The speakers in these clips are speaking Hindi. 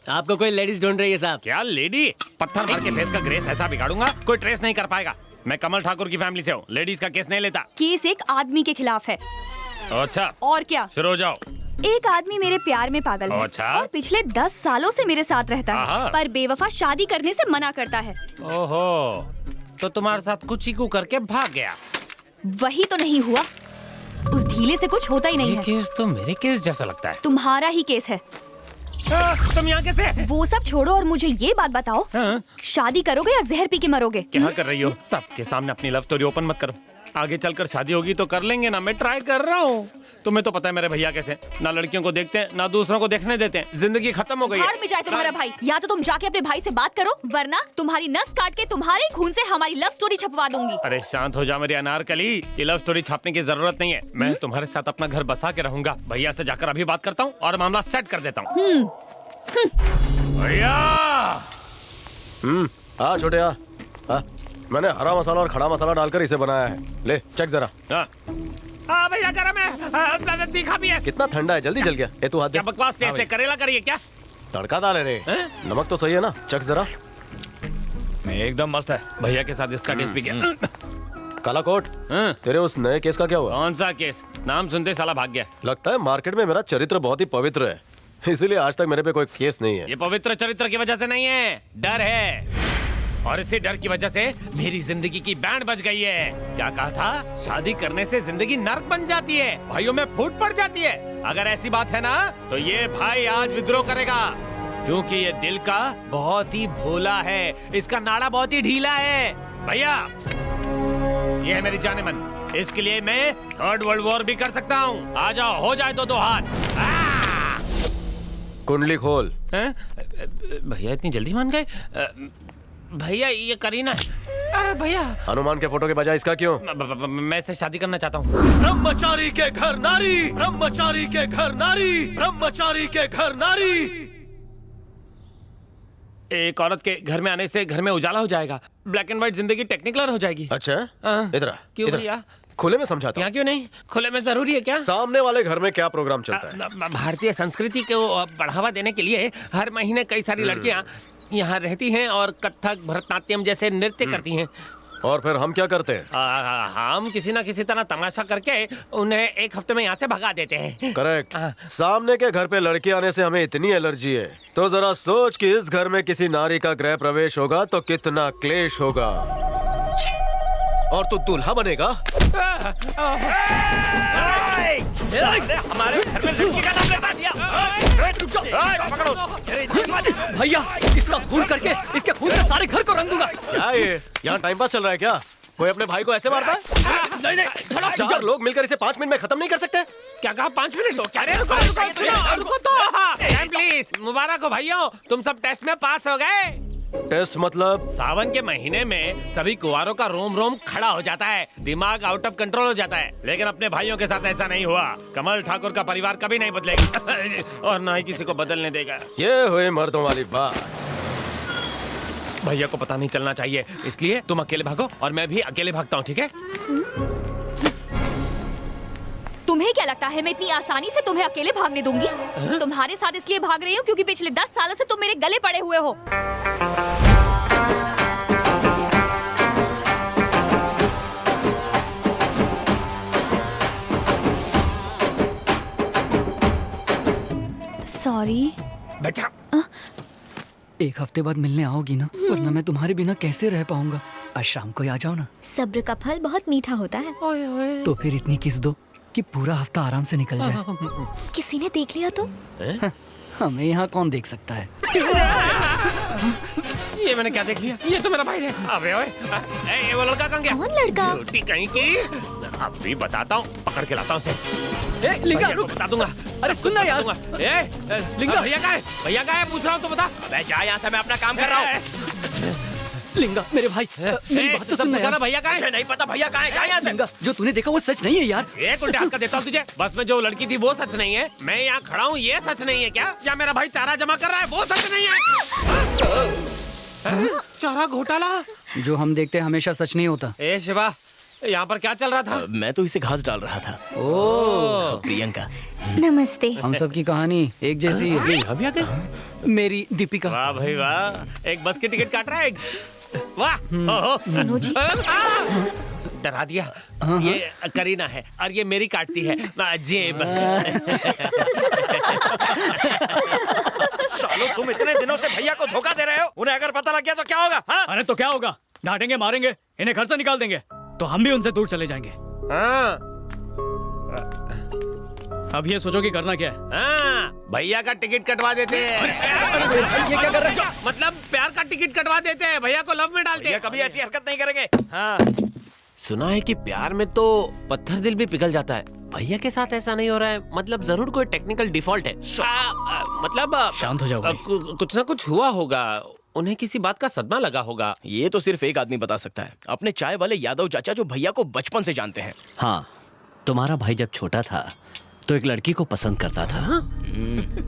आपको कोई लेडीज ढूंढ रही है साहब? क्या लेडी? पत्थर मार के फेस का ग्रेस ऐसा बिगाड़ूंगा कोई ट्रेस नहीं कर पाएगा। मैं कमल ठाकुर की फैमिली से हूँ, लेडीज का केस नहीं लेता। केस एक आदमी के खिलाफ है। अच्छा, और क्या? शुरू हो जाओ। एक आदमी मेरे प्यार में पागल है। अच्छा? और पिछले 10 सालों से मेरे साथ रहता है, पर बेवफा शादी करने से मना करता है। ओहो, तो तुम्हारे साथ कुछ ही को करके भाग गया। वही तो नहीं हुआ, उस ढीले से कुछ होता ही नहीं ये है। केस तो मेरे केस जैसा लगता है। तुम्हारा ही केस है। तुम यहाँ कैसे? वो सब छोड़ो और मुझे ये बात बताओ, शादी करोगे या जहर पी के मरोगे? क्या कर रही हो? सबके सामने अपनी लव स्टोरी ओपन मत करो। आगे चलकर शादी होगी तो कर लेंगे ना, मैं ट्राई कर रहा हूँ। तुम्हें तो पता है मेरे भैया कैसे, ना लड़कियों को देखते हैं ना दूसरों को देखने देते हैं। जिंदगी खत्म हो गई है। भाड़ में जाए तुम्हारा भाई। या तो तुम जाके अपने भाई से बात करो, वरना तुम्हारी नस काट के तुम्हारे खून से हमारी लव स्टोरी छपवा दूंगी। अरे शांत हो जा मेरी अनारकली, ये लव स्टोरी छापने की जरूरत नहीं है। मैं तुम्हारे साथ अपना घर बसा के रहूंगा। भैया से जाकर अभी बात करता हूँ और मामला सेट कर देता हूँ। भैया! हाँ छोटे हाँ, मैंने हरा मसाला और खड़ा मसाला डालकर इसे बनाया है। ले चेक जरा। हाँ भैया, गरम है, तीखा भी है। कितना ठंडा है, जल्दी जल गया। ए तू हाथ दे। क्या बकवास से ऐसे करेला करिए क्या? तड़का डाले रे। नमक तो सही है ना? चेक जरा। एकदम मस्त है। भैया के साथ इसका टेस्ट भी क्या? काला कोट, तेरे उस नए केस का क्या हुआ? कौन सा केस? नाम सुनते साला भाग गया। लगता है मार्केट में मेरा चरित्र बहुत ही पवित्र है, इसीलिए आज तक मेरे पे कोई केस नहीं है। ये पवित्र चरित्र की वजह से नहीं है, डर है। और इसी डर की वजह से मेरी जिंदगी की बैंड बज गई है। क्या कहा था? शादी करने से जिंदगी नर्क बन जाती है, भाइयों में फूट पड़ जाती है। अगर ऐसी बात है ना, तो ये भाई आज विद्रोह करेगा, क्योंकि ये दिल का बहुत ही भोला है, इसका नाड़ा बहुत ही ढीला है। भैया, ये है मेरी जाने मन, इसके लिए मैं 3rd वर्ल्ड वॉर भी कर सकता हूँ। आ जाओ, हो जाए तो 2 हाथ। कुंडली खोल। भैया इतनी जल्दी मान गए? भैया ये करीना है। भैया, हनुमान के फोटो के बजाय इसका क्यों? मैं इससे शादी करना चाहता हूँ। ब्रह्मचारी के घर नारी, ब्रह्मचारी के घर नारी, ब्रह्मचारी के घर नारी। एक औरत के घर में आने से घर में उजाला हो जाएगा, ब्लैक एंड व्हाइट जिंदगी टेक्निकलर हो जाएगी। अच्छा, इधर आ। क्यों भैया? खुले में समझाता हूँ। यहाँ क्यों नहीं? खुले में जरूरी है क्या? सामने वाले घर में क्या प्रोग्राम चलता है? भारतीय संस्कृति को बढ़ावा देने के लिए हर महीने कई सारी लड़कियाँ यहाँ रहती हैं और कथक, भरतनाट्यम जैसे नृत्य करती हैं। और फिर हम क्या करते हैं? हम किसी ना किसी तरह तमाशा करके उन्हें 1 हफ्ते में यहाँ से भगा देते हैं। करेक्ट। सामने के घर पे लड़की आने से हमें इतनी एलर्जी है, तो जरा सोच कि इस घर में किसी नारी का गृह प्रवेश होगा तो कितना क्लेश होगा। और तू दूल्हा बनेगा। हमारे घर में लड़की का नाम लेता भैया, इसका खून करके इसके खून से सारे घर को रंग दूंगा। क्या ये यहाँ टाइम पास चल रहा है क्या? कोई अपने भाई को ऐसे मारता है? नहीं, 4 लोग मिलकर इसे 5 मिनट में खत्म नहीं कर सकते? क्या कहा? 5 मिनट? क्या रे? रुको तो प्लीज। मुबारक हो भाइयों, तुम सब टेस्ट में पास हो गए। टेस्ट मतलब? सावन के महीने में सभी कुंवारों का रोम रोम खड़ा हो जाता है, दिमाग आउट ऑफ कंट्रोल हो जाता है। लेकिन अपने भाइयों के साथ ऐसा नहीं हुआ। कमल ठाकुर का परिवार कभी नहीं बदलेगा और ना ही किसी को बदलने देगा। ये हुई मर्दों वाली बात। भैया को पता नहीं चलना चाहिए, इसलिए तुम अकेले भागो और मैं भी अकेले भागता हूँ, ठीक है? तुम्हें क्या लगता है मैं इतनी आसानी से तुम्हें अकेले भागने दूंगी? तुम्हारे साथ इसलिए भाग रही हूँ क्योंकि पिछले 10 सालों से तुम मेरे गले पड़े हुए हो। सॉरी बेटा। 1 हफ्ते बाद मिलने आओगी ना, वरना मैं तुम्हारे बिना कैसे रह पाऊंगा। आज शाम को ही आ जाओ ना। सब्र का फल बहुत मीठा होता है। तो फिर इतनी किस दो कि पूरा हफ्ता आराम से निकल जाए। किसी ने देख लिया तो? हमें यहाँ कौन देख सकता है? ये मैंने क्या देख लिया? ये तो मेरा भाई है। अबे ओए, वो लड़का कहाँ गया? कौन लड़का? झूठी कहीं की। अभी बताता हूँ, पकड़ के लाता हूँ उसे। लिंगा रुक, बता दूंगा। अरे सुनना यार। लिंगा, भैया कहाँ है? भैया कहाँ है? पूछ रहा हूँ तो बता। अबे जा यहाँ से, मैं अपना काम कर रहा हूँ। लिंगा मेरे भाई, मेरी बात तो सुनना यार। भैया कहाँ है? नहीं पता भैया कहाँ है? जा यहाँ से। लिंगा, जो तूने देखा वो सच नहीं है यार। एक उल्टे हाथ का देता हूँ तुझे। बस में जो लड़की थी वो सच नहीं है, मैं यहाँ खड़ा हूँ ये सच नहीं है क्या? या मेरा भाई चारा जमा कर रहा है वो सच नहीं है? चारा घोटाला जो हम देखते हैं हमेशा सच नहीं होता। ए शिवा, यहाँ पर क्या चल रहा था? मैं तो इसे घास डाल रहा था। ओह प्रियंका, नमस्ते। हम सब की कहानी एक जैसी है। यहाँ भी आ गए? मेरी दीपिका। वाह भाई वाह, एक बस की टिकट काट रहा है। वाह, ओहो। सुनो जी। डरा दिया। ये करीना है और ये मेरी काटती है जेब। सालो, तुम इतने दिनों से भैया को धोखा दे रहे हो, उन्हें अगर पता लग गया तो क्या होगा? हाँ? अरे तो क्या होगा, डांटेंगे मारेंगे, इन्हें घर से निकाल देंगे, तो हम भी उनसे दूर चले जाएंगे। हाँ। अब ये सोचो कि करना क्या है। हाँ, भैया का टिकट कटवा देते हैं। ये क्या कर रहे हो? मतलब प्यार का टिकट कटवा देते हैं, भैया को लव में डालते भैया हैं। कभी ऐसी हरकत नहीं करेंगे। हाँ। सुना है कि प्यार में तो पत्थर दिल भी पिघल जाता है, भैया के साथ ऐसा नहीं हो रहा है। मतलब जरूर कोई टेक्निकल डिफॉल्ट है। मतलब शांत हो जाओ भाई। कुछ ना कुछ हुआ होगा, उन्हें किसी बात का सदमा लगा होगा। ये तो सिर्फ एक आदमी बता सकता है, अपने चाय वाले यादव चाचा जो भैया को बचपन से जानते हैं। हाँ, तुम्हारा भाई जब छोटा था तो एक लड़की को पसंद करता था।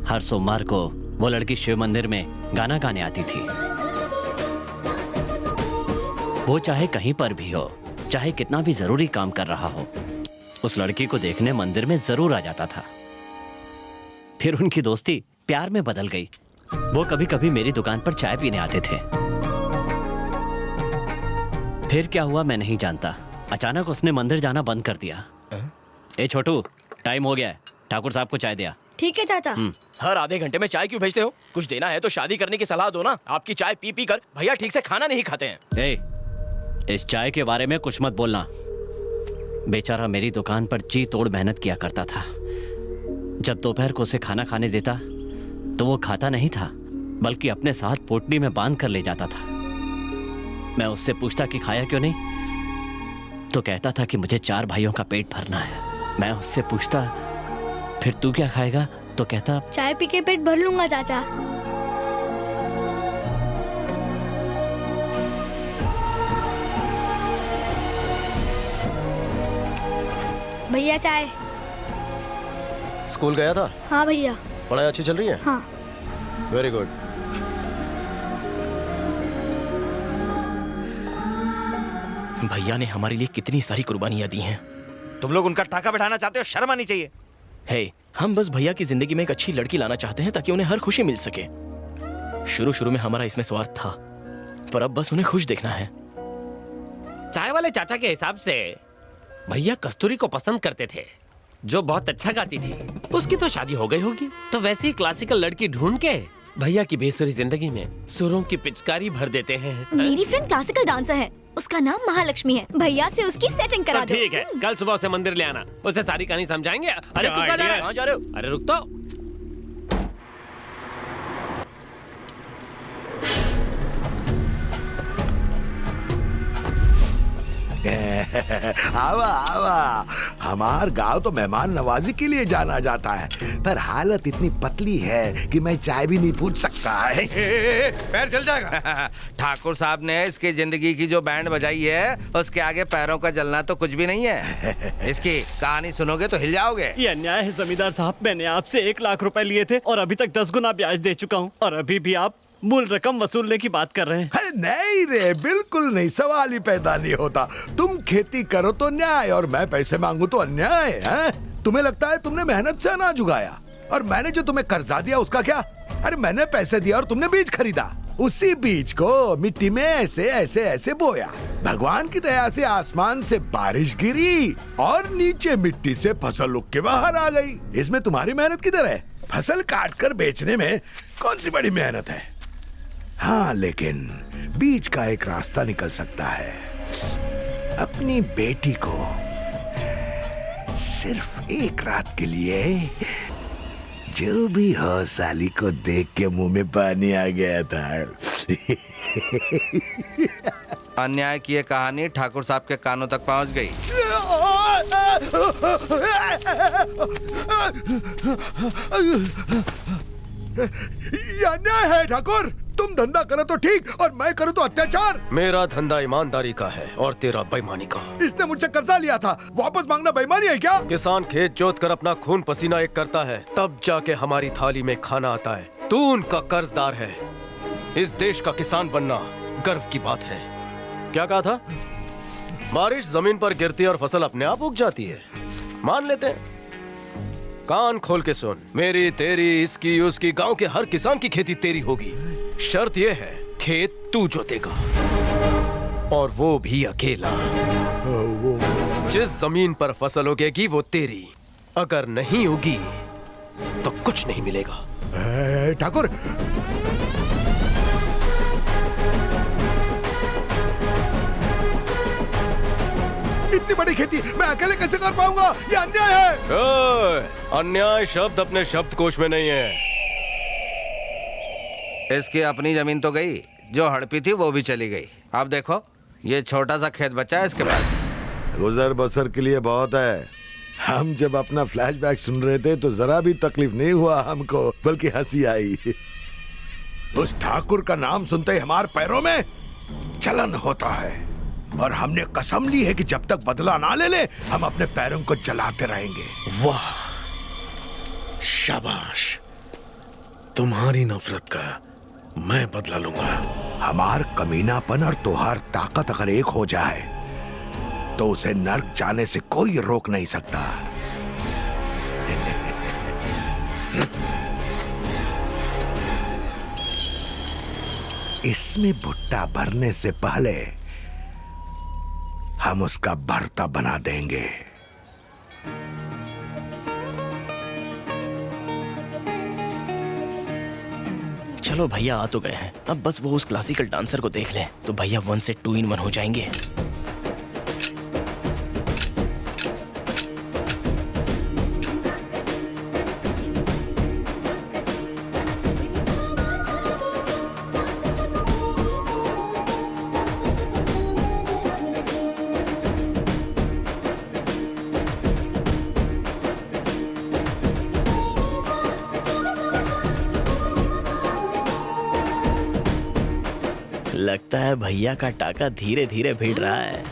हर सोमवार को वो लड़की शिव मंदिर में गाना गाने आती थी। वो चाहे कहीं पर भी हो, चाहे कितना भी जरूरी काम कर रहा हो, उस लड़की को देखने मंदिर में जरूर आ जाता था। फिर उनकी दोस्ती प्यार में बदल गई। वो कभी कभी मेरी दुकान पर चाय पीने आते थे। फिर क्या हुआ मैं नहीं जानता, अचानक उसने मंदिर जाना बंद कर दिया। ए छोटू, टाइम हो गया है, ठाकुर साहब को चाय दिया। ठीक है चाचा। हर आधे घंटे में चाय क्यों भेजते हो? कुछ देना है तो शादी करने की सलाह दो ना। आपकी चाय पी पी कर भैया ठीक से खाना नहीं खाते हैं। ए, इस चाय के बारे में कुछ मत बोलना। बेचारा मेरी दुकान पर जी तोड़ मेहनत किया करता था। जब दोपहर को उसे खाना खाने देता तो वो खाता नहीं था, बल्कि अपने साथ पोटली में बांध कर ले जाता था। मैं उससे पूछता कि खाया क्यों नहीं, तो कहता था कि मुझे 4 भाइयों का पेट भरना है। मैं उससे पूछता फिर तू क्या खाएगा, तो कहता चाय पी के पेट भर लूंगा चाचा। भैया चाय। स्कूल गया था? हाँ भैया। पढ़ाई अच्छी चल रही है? हाँ। Very good. भैया ने हमारे लिए कितनी सारी कुर्बानियां दी हैं। तुम लोग उनका टाका बैठाना चाहते हो, शर्म आनी चाहिए। हे, हम बस भैया की जिंदगी में एक अच्छी लड़की लाना चाहते हैं ताकि उन्हें हर खुशी मिल सके। शुरू शुरू में हमारा इसमें स्वार्थ था, पर अब बस उन्हें खुश देखना है। चाय वाले चाचा के हिसाब से भैया कस्तूरी को पसंद करते थे, जो बहुत अच्छा गाती थी। उसकी तो शादी हो गई होगी, तो वैसे ही क्लासिकल लड़की ढूंढ के भैया की बेसुरी जिंदगी में सुरों की पिचकारी भर देते हैं। मेरी फ्रेंड क्लासिकल डांसर है, उसका नाम महालक्ष्मी है। भैया से उसकी सेटिंग करा तो दो। ठीक है, कल सुबह उसे मंदिर ले आना, उसे सारी कहानी समझाएंगे। अरे तू कहाँ जा रहा है? कहाँ जा रहे हो? अरे रुक तो। आवा आवा, हमार गांव तो मेहमान नवाजी के लिए जाना जाता है, पर हालत इतनी पतली है कि मैं चाय भी नहीं पूछ सकता है। पैर चल जाएगा। ठाकुर साहब ने इसकी जिंदगी की जो बैंड बजाई है, उसके आगे पैरों का जलना तो कुछ भी नहीं है। इसकी कहानी सुनोगे तो हिल जाओगे। ये अन्याय है जमींदार साहब, मैंने आपसे 1 लाख रुपए लिए थे और अभी तक 10 गुना ब्याज दे चुका हूँ, और अभी भी आप मूल रकम वसूलने की बात कर रहे हैं। अरे नहीं रे, बिल्कुल नहीं, सवाल ही पैदा नहीं होता। तुम खेती करो तो न्याय, और मैं पैसे मांगू तो अन्याय है? तुम्हें लगता है तुमने मेहनत से अनाज उगाया, और मैंने जो तुम्हें कर्जा दिया उसका क्या? अरे मैंने पैसे दिया और तुमने बीज खरीदा, उसी बीज को मिट्टी में ऐसे ऐसे ऐसे बोया। भगवान की दया से आसमान से बारिश गिरी और नीचे मिट्टी से फसल उग के बाहर आ गई। इसमें तुम्हारी मेहनत किधर है? फसल काट कर बेचने में कौन सी बड़ी मेहनत है? हाँ, लेकिन बीच का एक रास्ता निकल सकता है। अपनी बेटी को सिर्फ एक रात के लिए, जो भी हो, साली को देख के मुंह में पानी आ गया था। अन्याय की ये कहानी ठाकुर साहब के कानों तक पहुंच गई। ये अन्याय है ठाकुर। तुम धंधा करो तो ठीक, और मैं करूँ तो अत्याचार। मेरा धंधा ईमानदारी का है और तेरा बेईमानी का। इसने मुझसे कर्जा लिया था, वापस मांगना बेईमानी है क्या? किसान खेत जोत कर अपना खून पसीना एक करता है, तब जाके हमारी थाली में खाना आता है। तू उनका कर्जदार है। इस देश का किसान बनना गर्व की बात है। क्या कहा था? बारिश जमीन पर गिरती है और फसल अपने आप उग जाती है। मान लेते हैं, कान खोल के सुन, मेरी तेरी इसकी उसकी गांव के हर किसान की खेती तेरी होगी। शर्त यह है, खेत तू जोतेगा और वो भी अकेला। जिस जमीन पर फसल उगेगी वो तेरी, अगर नहीं उगी तो कुछ नहीं मिलेगा। ठाकुर, इतनी बड़ी खेती मैं अकेले कैसे कर पाऊंगा? ये अन्याय है। अन्याय शब्द अपने शब्दकोश में नहीं है। इसकी अपनी जमीन तो गई, जो हड़पी थी वो भी चली गई। अब देखो, ये छोटा सा खेत बचा है इसके पास। गुजर बसर के लिए बहुत है। हम जब अपना फ्लैशबैक सुन रहे थे तो जरा भी तकलीफ नहीं हुआ हमको, बल्कि हंसी आई। उस ठाकुर का नाम सुनते ही हमारे पैरों में जलन होता है, और हमने कसम ली है कि जब तक बदला ना ले ले हम अपने पैरों को जलाते रहेंगे। वाह, शाबाश, तुम्हारी नफरत का मैं बदला लूंगा। हमार कमीनापन और तुहार ताकत अगर एक हो जाए तो उसे नर्क जाने से कोई रोक नहीं सकता। इसमें भुट्टा भरने से पहले हम उसका भरता बना देंगे। चलो भैया आ तो गए हैं, अब बस वो उस क्लासिकल डांसर को देख लें तो भैया 1 से 2 in 1 हो जाएंगे। लगता है भैया का टाका धीरे धीरे भिड़ रहा है।